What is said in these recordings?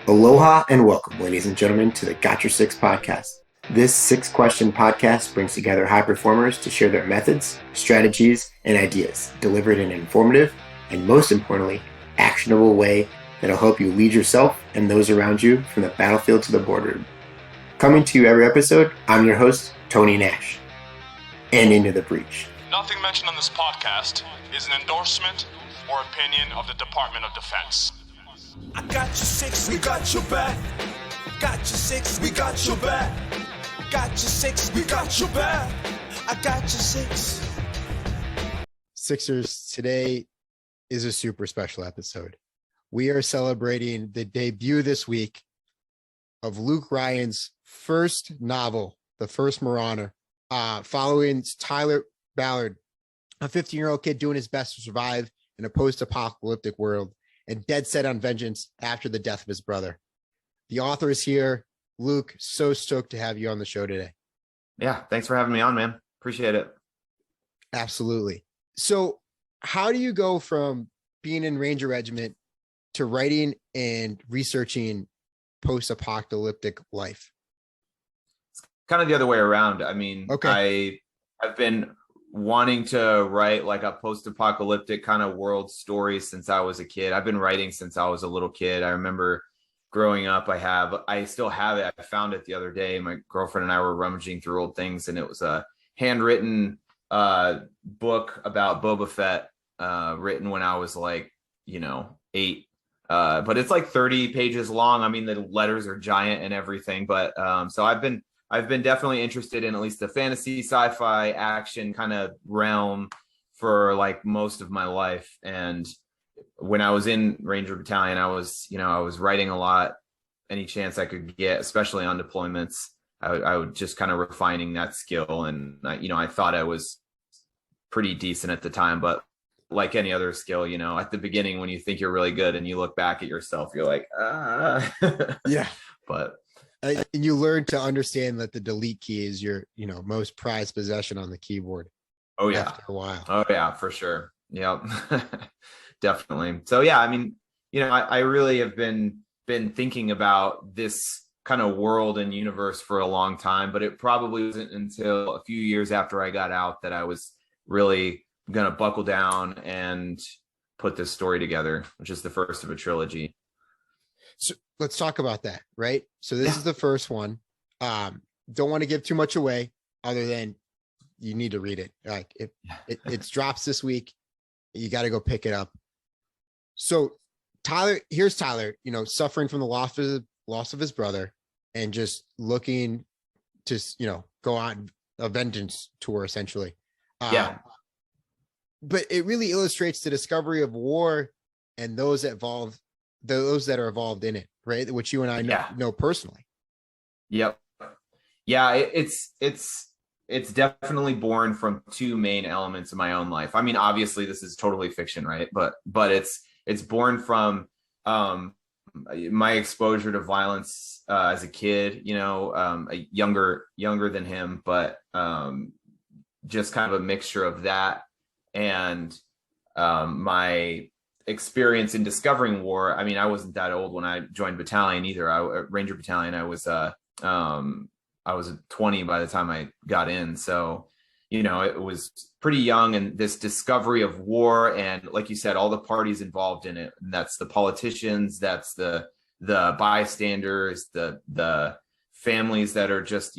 Aloha and welcome, ladies and gentlemen, to the Got Your Six podcast. This six-question podcast brings together high performers to share their methods, strategies, and ideas, delivered in an informative and, most importantly, actionable way that'll help you lead yourself and those around you from the battlefield to the boardroom. Coming to you every episode, I'm your host, Tony Nash. And into the breach. Nothing mentioned on this podcast is an endorsement or opinion of the Department of Defense. I got your six, we got your back. Got your six, we got your back. Got your six, we got your back. I got your six. Sixers, today is a super special episode. We are celebrating the debut this week of Luke Ryan's first novel, The First Marauder, following Tyler Ballard, a 15-year-old kid doing his best to survive in a post-apocalyptic world and dead set on vengeance after the death of his brother. The author is here. Luke, so stoked to have you on the show today. Yeah, thanks for having me on, man. Appreciate it. Absolutely. So how do you go from being in Ranger Regiment to writing and researching post-apocalyptic life? It's kind of the other way around. I mean, okay. I've been wanting to write like a post-apocalyptic kind of world story since I was a kid. I've been writing since I was a little kid. I remember growing up, I still have it. I found it the other day. My girlfriend and I were rummaging through old things, and it was a handwritten book about Boba Fett, written when I was like, 8. But it's like 30 pages long. I mean, the letters are giant and everything. But so I've been definitely interested in at least the fantasy, sci-fi, action kind of realm for like most of my life. And when I was in Ranger Battalion, I was writing a lot, any chance I could get, especially on deployments. I would just kind of refining that skill. And I thought I was pretty decent at the time, but like any other skill, at the beginning, when you think you're really good and you look back at yourself, you're like, yeah. But and you learn to understand that the delete key is your, most prized possession on the keyboard. Oh yeah. After a while. Oh yeah, for sure. Yep. Definitely. So yeah, I mean, I really have been thinking about this kind of world and universe for a long time, but it probably wasn't until a few years after I got out that I was really going to buckle down and put this story together, which is the first of a trilogy. So let's talk about that, right? So this is the first one. Don't want to give too much away other than you need to read it. Like it drops this week. You got to go pick it up. So here's Tyler, suffering from the loss of his brother and just looking to, go on a vengeance tour essentially. But it really illustrates the discovery of war and those that are involved in it, right? Which you and I know personally. Yep. Yeah, it's definitely born from two main elements of my own life. I mean, obviously this is totally fiction, right? But it's born from my exposure to violence as a kid, younger than him, but just kind of a mixture of that and my experience in discovering war. I mean, I wasn't that old when I joined battalion either. Ranger Battalion. I was 20 by the time I got in. So, it was pretty young, and this discovery of war and, like you said, all the parties involved in it. And that's the politicians, that's the bystanders, the families that are just,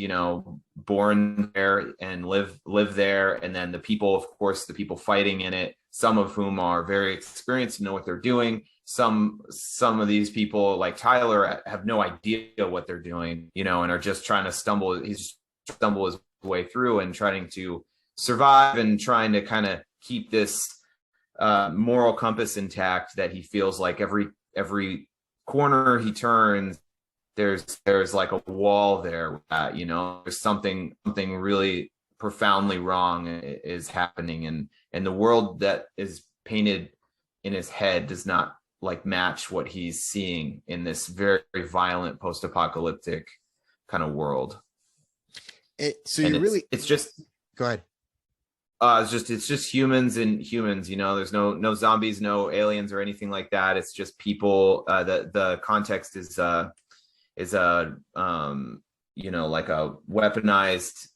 born there and live there. And then the people, of course, the people fighting in it, some of whom are very experienced and know what they're doing. Some of these people, like Tyler, have no idea what they're doing, and are just trying to stumble his way through and trying to survive and trying to kind of keep this moral compass intact that he feels like every corner he turns, there's like a wall there, there's something really profoundly wrong is happening, and the world that is painted in his head does not like match what he's seeing in this very, very violent post-apocalyptic kind of world. It's just go ahead. It's just humans and humans, there's no zombies, no aliens or anything like that. It's just people. The context is like a weaponized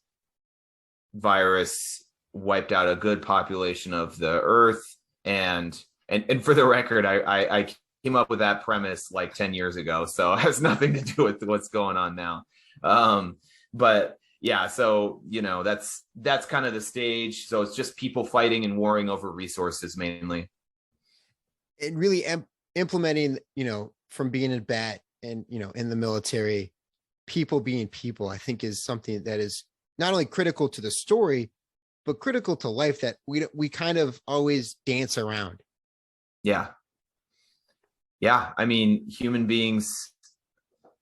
virus wiped out a good population of the earth. And for the record, I came up with that premise like 10 years ago, so it has nothing to do with what's going on now. But yeah, so that's kind of the stage. So it's just people fighting and warring over resources mainly. And really implementing, from being in bat and in the military, people being people, I think is something that is not only critical to the story, but critical to life, that we kind of always dance around. Yeah. I mean, human beings,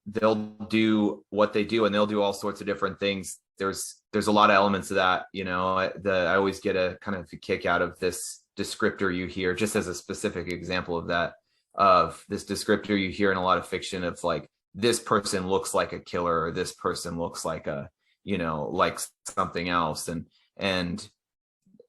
they'll do what they do, and they'll do all sorts of different things. There's a lot of elements of that. I always get a kind of a kick out of this descriptor you hear, just as a specific example of this descriptor you hear in a lot of fiction of like, this person looks like a killer, or this person looks like like something else. And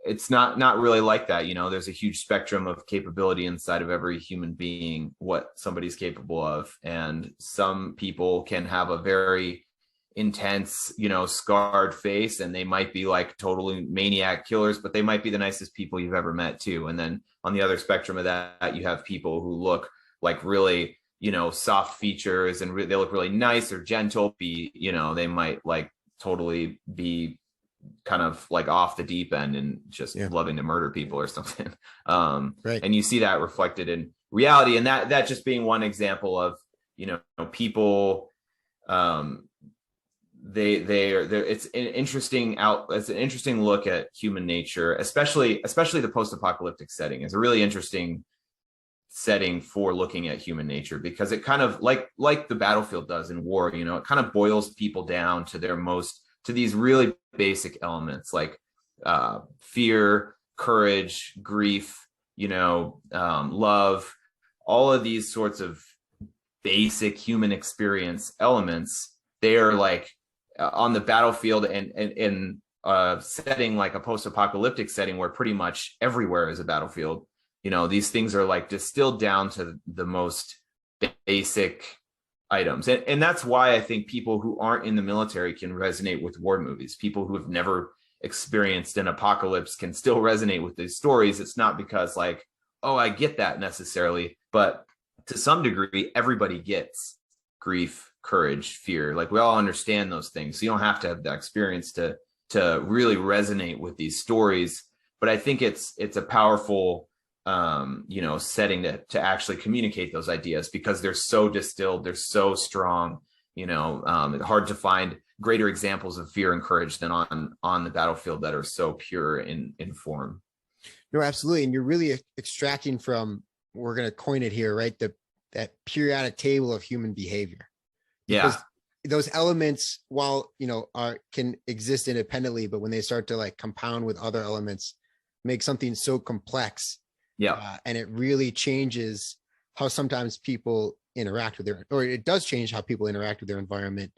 it's not really like that. There's a huge spectrum of capability inside of every human being, what somebody's capable of. And some people can have a very intense, scarred face, and they might be like totally maniac killers, but they might be the nicest people you've ever met too. And then on the other spectrum of that, you have people who look like really, soft features, and they look really nice or gentle. They might like totally be kind of like off the deep end and just loving to murder people or something. Right. And you see that reflected in reality, and that just being one example of people. It's an interesting look at human nature, especially the post-apocalyptic setting is a really interesting setting for looking at human nature, because it kind of like the battlefield does in war, it kind of boils people down to these really basic elements like fear, courage, grief, love, all of these sorts of basic human experience elements. They are like on the battlefield, and in a setting like a post-apocalyptic setting where pretty much everywhere is a battlefield. These things are like distilled down to the most basic items. And that's why I think people who aren't in the military can resonate with war movies. People who have never experienced an apocalypse can still resonate with these stories. It's not because like, oh, I get that necessarily, but to some degree, everybody gets grief, courage, fear. Like we all understand those things. So you don't have to have that experience to really resonate with these stories. But I think it's a powerful setting to actually communicate those ideas, because they're so distilled, they're so strong. It's hard to find greater examples of fear and courage than on the battlefield that are so pure in form. No, absolutely. And you're really extracting from, we're going to coin it here, right? That periodic table of human behavior. Because those elements, while, can exist independently, but when they start to like compound with other elements, make something so complex. And it really changes how sometimes people interact with or it does change how people interact with their environment,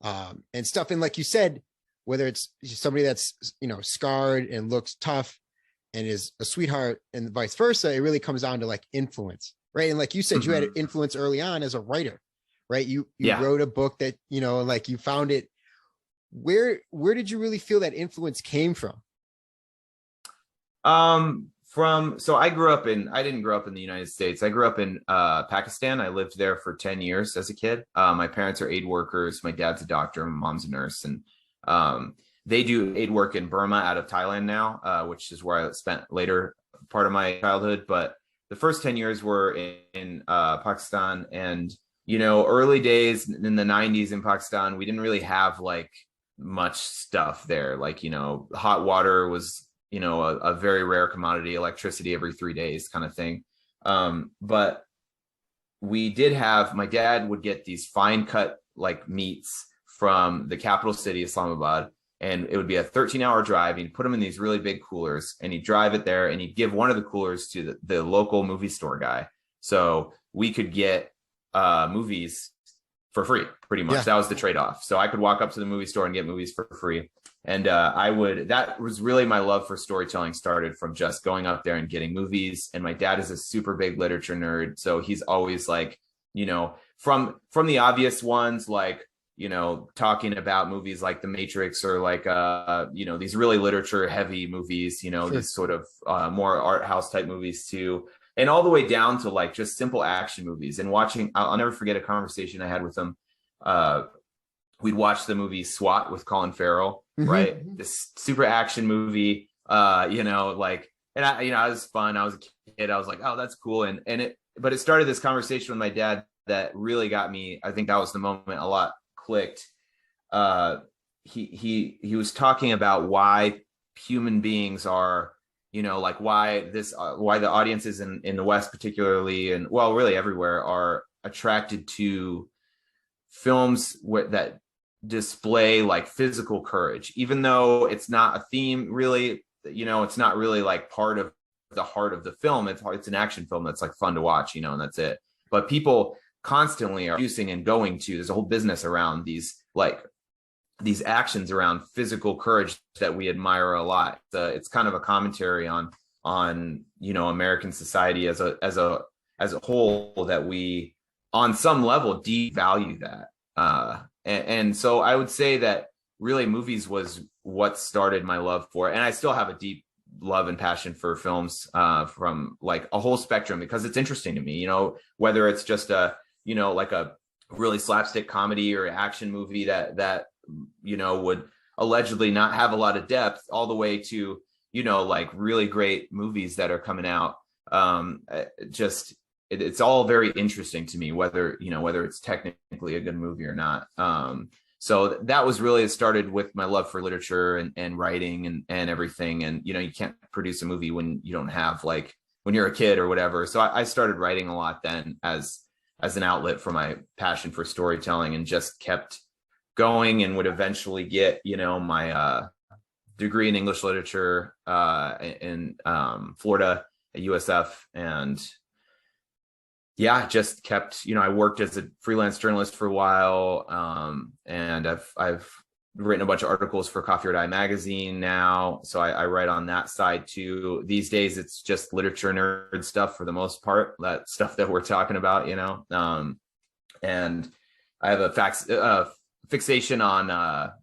and stuff. And like you said, whether it's somebody that's, scarred and looks tough and is a sweetheart, and vice versa, it really comes down to like influence, right? And like you said, you had an influence early on as a writer, right? You wrote a book that, like you found it. Where did you really feel that influence came from? So I didn't grow up in the United States. I grew up in Pakistan. I lived there for 10 years as a kid. My parents are aid workers. My dad's a doctor. My mom's a nurse. And they do aid work in Burma out of Thailand now, which is where I spent later part of my childhood. But the first 10 years were in Pakistan. And, early days in the 90s in Pakistan, we didn't really have like much stuff there. Like, hot water was a very rare commodity, electricity every 3 days kind of thing. But we did have, my dad would get these fine cut like meats from the capital city, Islamabad, and it would be a 13-hour drive. He'd put them in these really big coolers, and he'd drive it there, and he'd give one of the coolers to the local movie store guy. So we could get movies for free, pretty much. Yeah. That was the trade-off. So I could walk up to the movie store and get movies for free. And that was really my love for storytelling started from just going up there and getting movies. And my dad is a super big literature nerd. So he's always like, you know, from the obvious ones, like, you know, talking about movies like The Matrix or like, you know, these really literature heavy movies, you know, these sort of more art house type movies too. And all the way down to like just simple action movies and watching. I'll never forget a conversation I had with him. We'd watch the movie SWAT with Colin Farrell, right? This super action movie, you know, like, and I was fun. I was a kid. I was like, oh, that's cool. But it started this conversation with my dad that really got me. I think that was the moment a lot clicked. He was talking about why human beings are, you know, like why the audiences in the West particularly, and well, really everywhere, are attracted to films that display like physical courage, even though it's not a theme really, you know, it's not really like part of the heart of the film. It's an action film that's like fun to watch, you know, and that's it. But people constantly are using and going to, there's a whole business around these actions around physical courage that we admire a lot. It's kind of a commentary on you know, American society as a whole, that we on some level devalue that. And so I would say that really movies was what started my love for it. And I still have a deep love and passion for films from like a whole spectrum, because it's interesting to me, you know, whether it's just you know, like a really slapstick comedy or action movie that you know would allegedly not have a lot of depth, all the way to, you know, like really great movies that are coming out. It's all very interesting to me, whether it's technically a good movie or not. So that was really, it started with my love for literature and writing and everything. And, you know, you can't produce a movie when you don't have, like, when you're a kid or whatever. So I started writing a lot then as an outlet for my passion for storytelling, and just kept going, and would eventually get, you know, my degree in English literature in Florida at USF. And yeah, just kept, you know, I worked as a freelance journalist for a while. And I've written a bunch of articles for Coffee or Die magazine now. So I write on that side too. These days, it's just literature nerd stuff for the most part, that stuff that we're talking about, you know. And I have a fixation on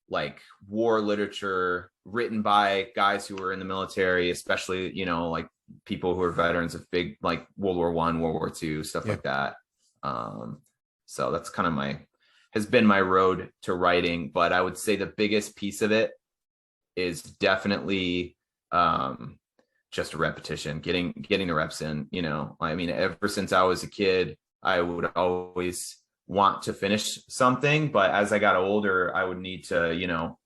like war literature written by guys who were in the military, especially, you know, like people who are veterans of big, like World War I, World War II, stuff like that. So that's kind of has been my road to writing. But I would say the biggest piece of it is definitely just a repetition, getting the reps in, you know. I mean, ever since I was a kid, I would always want to finish something, but as I got older, I would need to, you know,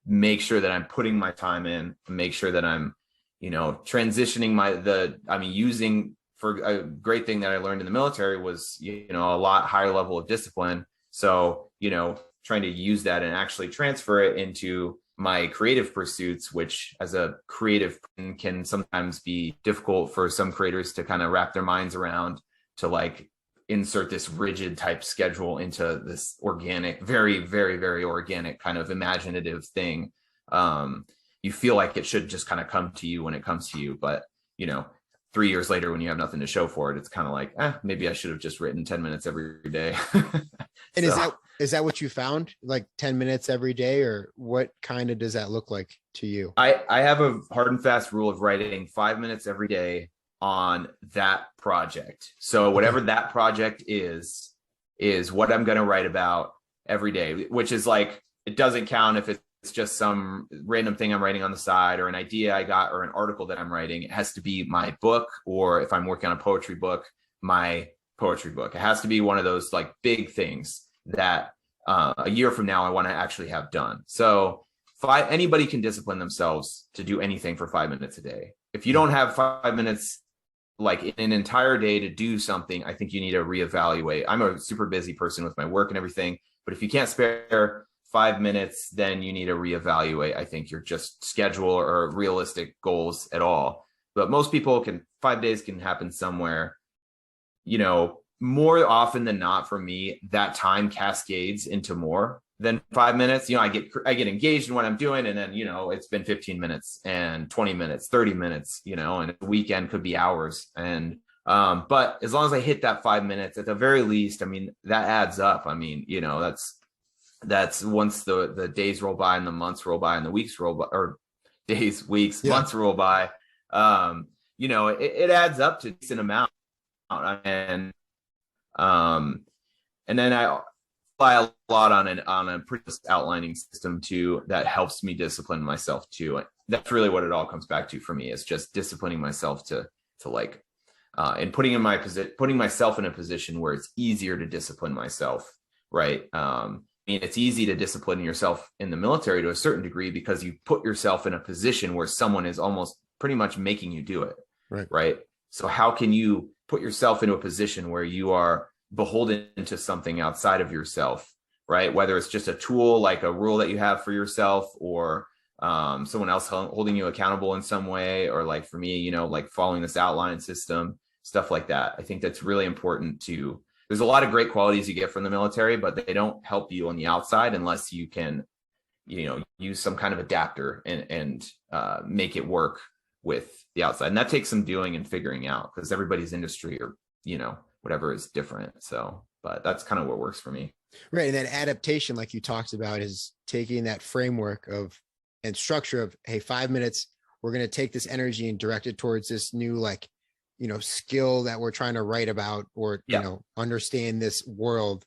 make sure that I'm putting my time in, make sure that I'm, you know, transitioning using, for a great thing that I learned in the military was, you know, a lot higher level of discipline. So, you know, trying to use that and actually transfer it into my creative pursuits, which as a creative can sometimes be difficult for some creators to kind of wrap their minds around, to like insert this rigid type schedule into this organic, very, very, very organic kind of imaginative thing. You feel like it should just kind of come to you when it comes to you. But, you know, 3 years later, when you have nothing to show for it, it's kind of like, maybe I should have just written 10 minutes every day. And is that what you found? Like 10 minutes every day, or what kind of does that look like to you? I have a hard and fast rule of writing 5 minutes every day on that project. So whatever that project is what I'm going to write about every day, which is like, it doesn't count if it's just some random thing I'm writing on the side, or an idea I got, or an article that I'm writing. It has to be my book, or if I'm working on a poetry book, my poetry book. It has to be one of those like big things that a year from now I want to actually have done. So anybody can discipline themselves to do anything for 5 minutes a day. If you don't have 5 minutes like in an entire day to do something, I think you need to reevaluate. I'm a super busy person with my work and everything, but if you can't spare 5 minutes, then you need to reevaluate, I think, your just schedule or realistic goals at all. But most people 5 days can happen somewhere, you know, more often than not for me, that time cascades into more than 5 minutes. You know, I get engaged in what I'm doing, and then, you know, it's been 15 minutes and 20 minutes, 30 minutes, you know, and the weekend could be hours. And but as long as I hit that 5 minutes at the very least, I mean, that adds up. I mean, you know, that's once the days roll by and the months roll by and the weeks roll by, or days, weeks, months roll by, you know, it adds up to a decent amount. And then I rely a lot on a pretty outlining system too, that helps me discipline myself too. That's really what it all comes back to for me, is just disciplining myself to like, and putting myself in a position where it's easier to discipline myself. Right. I mean, it's easy to discipline yourself in the military to a certain degree, because you put yourself in a position where someone is almost pretty much making you do it. Right. So how can you put yourself into a position where you are beholden to something outside of yourself, right? Whether it's just a tool, like a rule that you have for yourself, or someone else holding you accountable in some way, or like for me, you know, like following this outline system, stuff like that. I think that's really important to, there's a lot of great qualities you get from the military, but they don't help you on the outside unless you can, you know, use some kind of adapter and make it work with the outside. And that takes some doing and figuring out, because everybody's industry, or, you know, whatever, is different. So, but that's kind of what works for me. Right. And then adaptation, like you talked about, is taking that framework of and structure of, hey, 5 minutes, we're going to take this energy and direct it towards this new, like, you know, skill that we're trying to write about, or, you know, understand this world.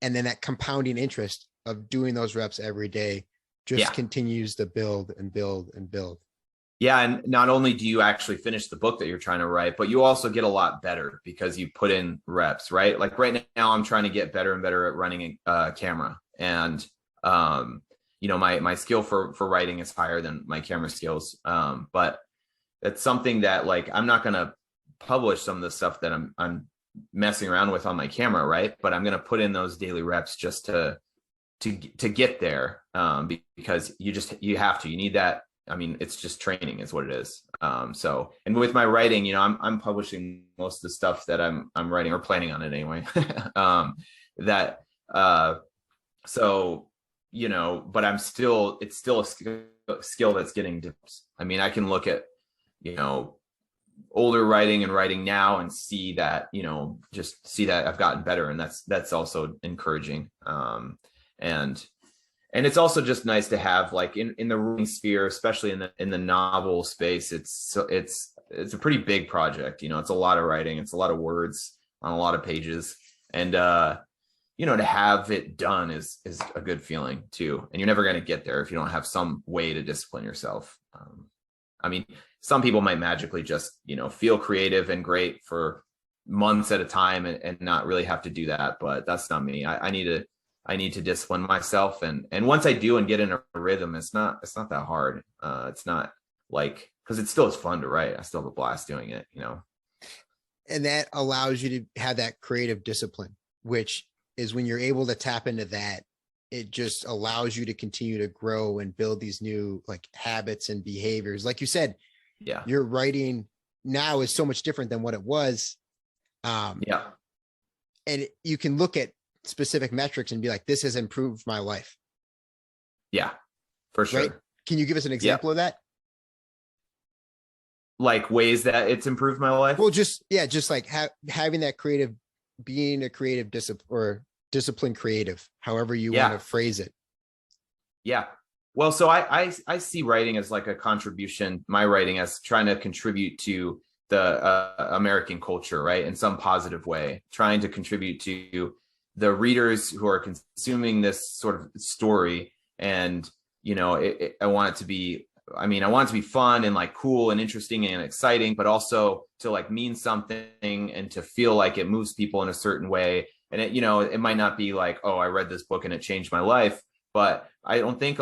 And then that compounding interest of doing those reps every day just continues to build and build and build. Yeah. And not only do you actually finish the book that you're trying to write, but you also get a lot better because you put in reps, right? Like right now I'm trying to get better and better at running a camera. And, you know, my skill for writing is higher than my camera skills. But that's something that, like, I'm not going to publish some of the stuff that I'm messing around with on my camera. Right. But I'm going to put in those daily reps just to get there. Because you have to, you need that. I mean, it's just training is what it is. So, and with my writing, you know, I'm publishing most of the stuff that I'm writing, or planning on it anyway. So, you know, but it's still a skill that's getting developed. I mean, I can look at, you know, older writing and writing now and see that, you know, just see that I've gotten better. And that's also encouraging. And it's also just nice to have, like, in the writing sphere, especially in the novel space, it's a pretty big project. You know, it's a lot of writing, it's a lot of words on a lot of pages, and you know, to have it done is a good feeling too. And you're never going to get there if you don't have some way to discipline yourself. I mean, some people might magically just, you know, feel creative and great for months at a time and not really have to do that, but that's not me. I need to discipline myself. And once I do and get in a rhythm, it's not that hard. It's not like, because it's fun to write. I still have a blast doing it, you know? And that allows you to have that creative discipline, which is when you're able to tap into that, it just allows you to continue to grow and build these new, like, habits and behaviors. Like you said, your writing now is so much different than what it was. And you can look at specific metrics and be like, this has improved my life. Yeah, for sure. Right? Can you give us an example of that? Like ways that it's improved my life? Well, just like having that creative, being a creative disciplined creative, however you want to phrase it. Yeah. Well, so I see writing as like a contribution, my writing as trying to contribute to the American culture, right? In some positive way, trying to contribute to the readers who are consuming this sort of story. And, you know, I want it to be fun and like cool and interesting and exciting, but also to like mean something and to feel like it moves people in a certain way. And it, you know, it might not be like, oh, I read this book and it changed my life, but I don't think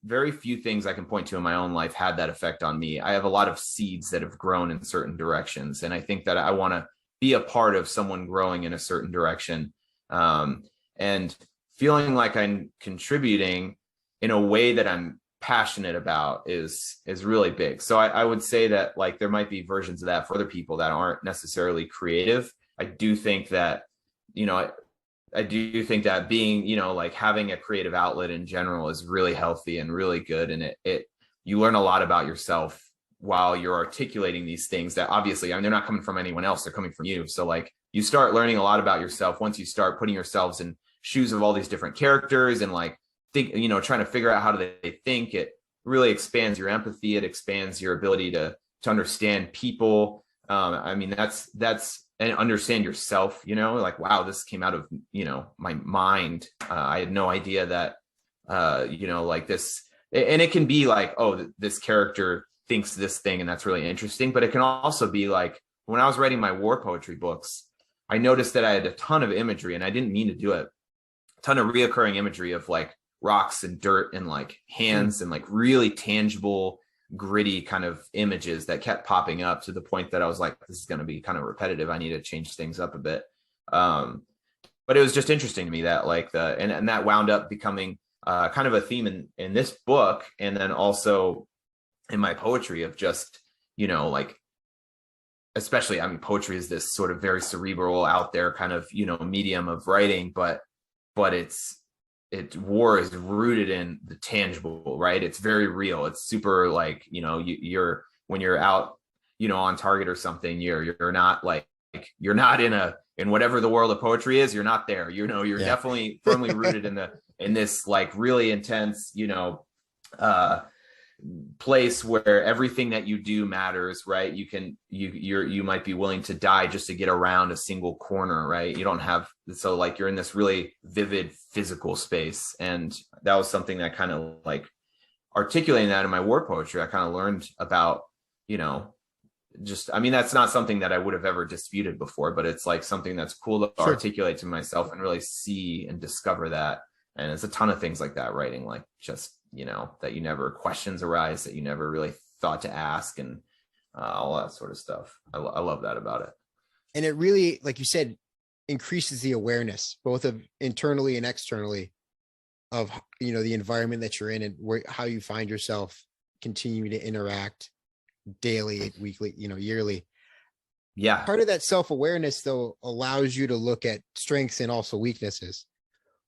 very few things I can point to in my own life had that effect on me. I have a lot of seeds that have grown in certain directions. And I think that I want to be a part of someone growing in a certain direction. And feeling like I'm contributing in a way that I'm passionate about is really big. So I would say that, like, there might be versions of that for other people that aren't necessarily creative, I do think that, you know, I do think that being, you know, like having a creative outlet in general is really healthy and really good. And you learn a lot about yourself while you're articulating these things that obviously, I mean, they're not coming from anyone else, they're coming from you. So like you start learning a lot about yourself once you start putting yourselves in shoes of all these different characters and like think, you know, trying to figure out how do they think. It really expands your empathy. It expands your ability to understand people. I mean, that's and understand yourself, you know, like, wow, this came out of, you know, my mind. I had no idea that, you know, like this, and it can be like, oh, this character thinks this thing and that's really interesting. But it can also be like, when I was writing my war poetry books, I noticed that I had a ton of imagery, and I didn't mean to do it, a ton of reoccurring imagery of like rocks and dirt and like hands and like really tangible, gritty kind of images that kept popping up, to the point that I was like, this is going to be kind of repetitive. I need to change things up a bit. But it was just interesting to me that like and that wound up becoming kind of a theme in this book. And then also in my poetry of just, you know, like, especially, I mean, poetry is this sort of very cerebral, out there kind of, you know, medium of writing, but war is rooted in the tangible, right? It's very real. It's super like, you know, you're when you're out, you know, on target or something, you're not like you're not in whatever the world of poetry is, you're not there, you know, you're definitely firmly rooted in this like really intense, you know, place where everything that you do matters, right? You might be willing to die just to get around a single corner, right? You don't have, so like you're in this really vivid physical space. And that was something that kind of like articulating that in my war poetry, I kind of learned about, you know, just, I mean, that's not something that I would have ever disputed before, but it's like something that's cool to articulate to myself and really see and discover that. And it's a ton of things like that, writing, like just, you know, that you never, questions arise that you never really thought to ask, and all that sort of stuff. I love that about it. And it really, like you said, increases the awareness, both of internally and externally, of, you know, the environment that you're in and how you find yourself continuing to interact daily, weekly, you know, yearly. Yeah. Part of that self-awareness, though, allows you to look at strengths and also weaknesses.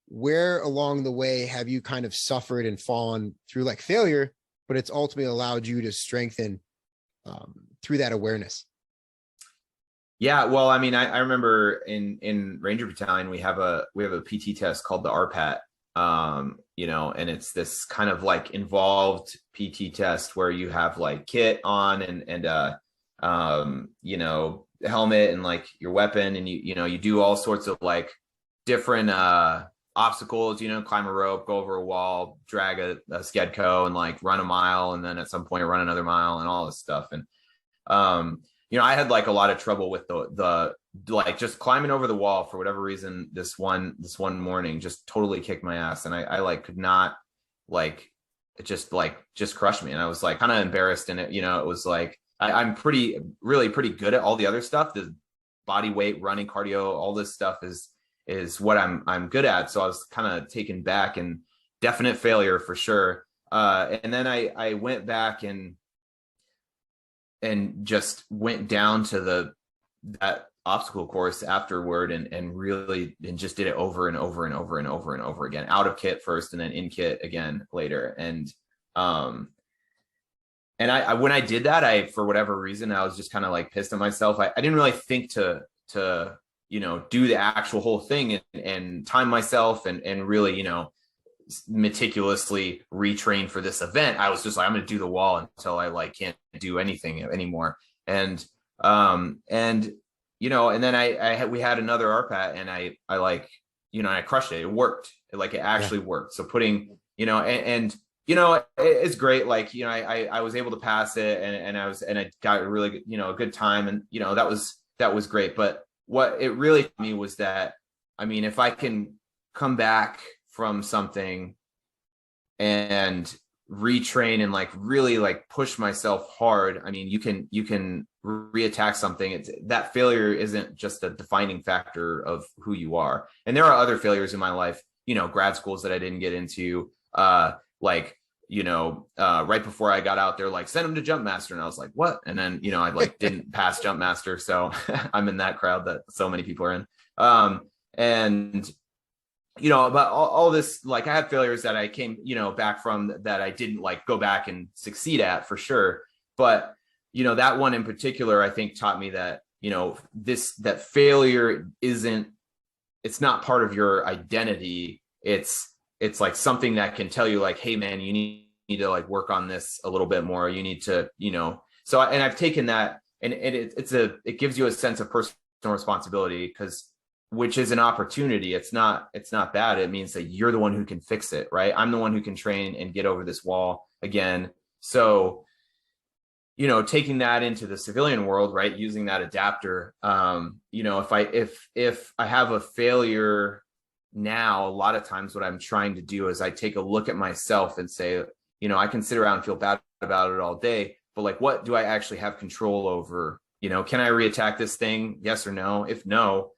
Where along the way have you kind of suffered and fallen through like failure, but it's ultimately allowed you to strengthen through that awareness? Yeah, well, I mean, I remember in Ranger Battalion, we have a PT test called the RPAT, you know, and it's this kind of like involved PT test where you have like kit on and you know, helmet and like your weapon, and you know, you do all sorts of like different obstacles, you know, climb a rope, go over a wall, drag a Skedco, and like run a mile, and then at some point run another mile, and all this stuff. And you know, I had like a lot of trouble with the like just climbing over the wall for whatever reason. This one morning just totally kicked my ass, and I like could not, like, it just crushed me, and I was like kind of embarrassed. And it, you know, it was like I'm really pretty good at all the other stuff, the body weight, running, cardio, all this stuff is what I'm good at. So I was kind of taken back, and definite failure for sure. And then I went back and just went down to that obstacle course afterward, and really just did it over and over and over and over and over again, out of kit first and then in kit again later. And I when I did that, for whatever reason, I was just kind of like pissed at myself. I didn't really think to you know, do the actual whole thing and time myself and really, you know, meticulously retrain for this event. I was just like, I'm going to do the wall until I like can't do anything anymore. And you know, and then we had another RPAT, and I like, you know, I crushed it. It worked. It actually worked. So putting, you know, and you know, it's great. Like, you know, I was able to pass it, and I got a really good, you know, a good time, and you know, that was great. But what it really taught me was that, I mean, if I can come back from something and retrain and like really like push myself hard, I mean, you can reattack something. That failure isn't just a defining factor of who you are. And there are other failures in my life, you know, grad schools that I didn't get into, like right before I got out there, like, send him to jump master. And I was like, what? And then, I like didn't pass jump master. So I'm in that crowd that so many people are in. And but all this, like, I had failures that I came, back from that I didn't like go back and succeed at, for sure. But, that one in particular, I think taught me that, that failure it's not part of your identity. It's like something that can tell you, like, hey man, you need to like work on this a little bit more. You need to, so, and I've taken that, and it gives you a sense of personal responsibility, which is an opportunity. It's not bad. It means that you're the one who can fix it, right? I'm the one who can train and get over this wall again. So, taking that into the civilian world, right? Using that adapter, if I have a failure now, a lot of times what I'm trying to do is I take a look at myself and say, I can sit around and feel bad about it all day, but like, what do I actually have control over? Can I reattack this thing? Yes or no? If no,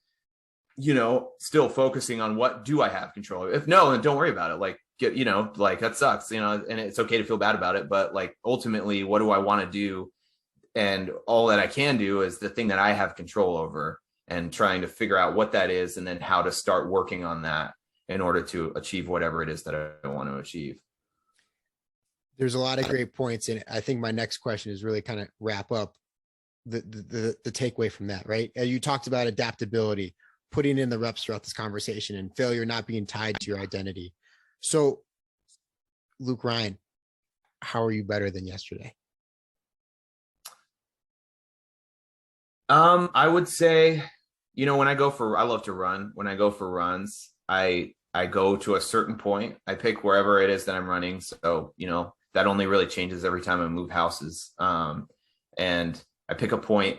still focusing on what do I have control over? If no, then don't worry about it. Like, like, that sucks, and it's okay to feel bad about it. But like, ultimately, what do I want to do? And all that I can do is the thing that I have control over, and trying to figure out what that is, and then how to start working on that in order to achieve whatever it is that I want to achieve. There's a lot of great points. And I think my next question is really kind of wrap up the takeaway from that, right? You talked about adaptability, putting in the reps throughout this conversation, and failure not being tied to your identity. So, Luke Ryan, how are you better than yesterday? I would say, when I love to run. When I go for runs, I go to a certain point. I pick wherever it is that I'm running. So, that only really changes every time I move houses. And I pick a point,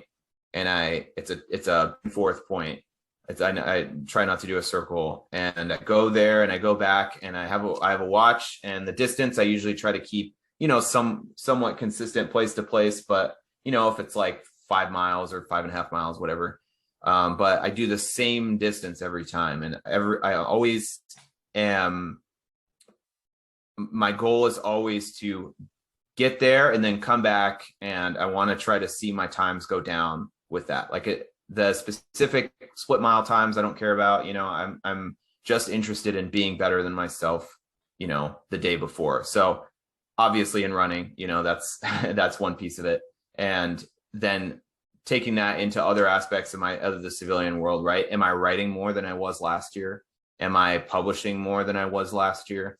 and it's a fourth point. I try not to do a circle, and I go there and I go back, and I have a watch, and the distance I usually try to keep, somewhat consistent place to place. But, if it's like 5 miles or 5.5 miles, whatever. But I do the same distance every time, and I always am. My goal is always to get there and then come back, and I want to try to see my times go down with that. Like, the specific split mile times I don't care about. I'm just interested in being better than myself, the day before. So obviously in running, that's one piece of it. And then taking that into other aspects of the civilian world, right? Am I writing more than I was last year? Am I publishing more than I was last year?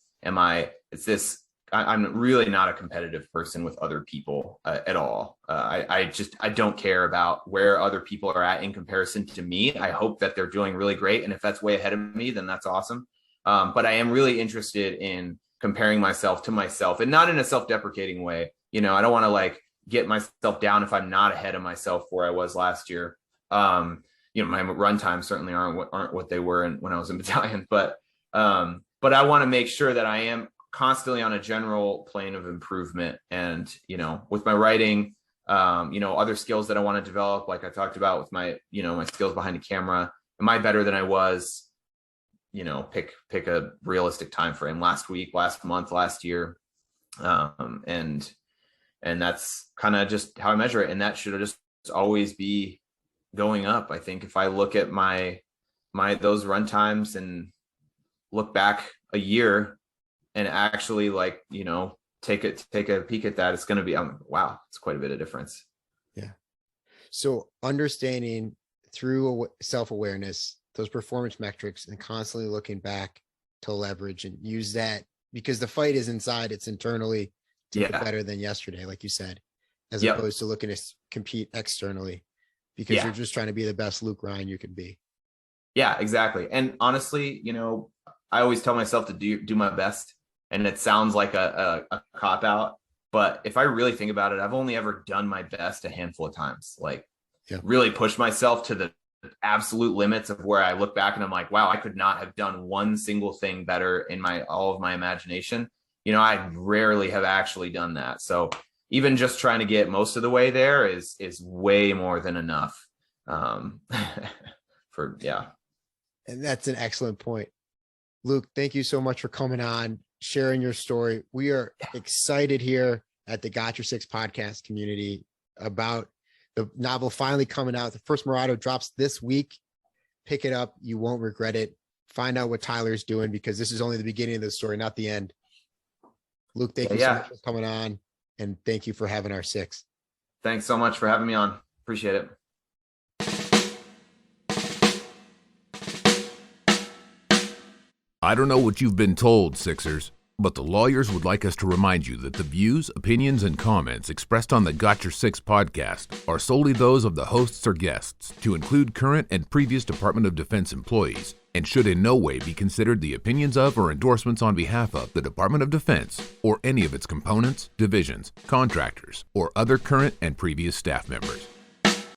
I'm really not a competitive person with other people at all. I don't care about where other people are at in comparison to me. I hope that they're doing really great. And if that's way ahead of me, then that's awesome. But I am really interested in comparing myself to myself, and not in a self-deprecating way. I don't want to like get myself down if I'm not ahead of myself where I was last year. My run times certainly aren't what they were when I was in battalion, but I want to make sure that I am constantly on a general plane of improvement. And, with my writing, other skills that I want to develop, like I talked about with my, my skills behind the camera, am I better than I was? Pick a realistic time frame, last week, last month, last year. And that's kind of just how I measure it. And that should just always be going up. I think if I look at those run times and look back a year and actually take a peek at that, it's going to be, wow, it's quite a bit of difference. Yeah. So understanding through self-awareness, those performance metrics, and constantly looking back to leverage and use that, because the fight is inside, it's internally to get better than yesterday, like you said, as opposed to looking to compete externally, because you're just trying to be the best Luke Ryan you can be. Yeah, exactly. And honestly, I always tell myself to do my best, and it sounds like a cop out, but if I really think about it, I've only ever done my best a handful of times, really push myself to the absolute limits of where I look back and I'm like, wow, I could not have done one single thing better in all of my imagination. I rarely have actually done that. So even just trying to get most of the way there is way more than enough. And that's an excellent point. Luke, thank you so much for coming on. sharing your story. We are excited here at the Got Your Six podcast community about the novel finally coming out. The First Marauder drops this week. Pick it up. You won't regret it. Find out what Tyler's doing, because this is only the beginning of the story, not the end. Luke, thank you so much for coming on, and thank you for having our six. Thanks so much for having me on. Appreciate it. I don't know what you've been told, Sixers, but the lawyers would like us to remind you that the views, opinions, and comments expressed on the Got Your Six podcast are solely those of the hosts or guests, to include current and previous Department of Defense employees, and should in no way be considered the opinions of or endorsements on behalf of the Department of Defense or any of its components, divisions, contractors, or other current and previous staff members.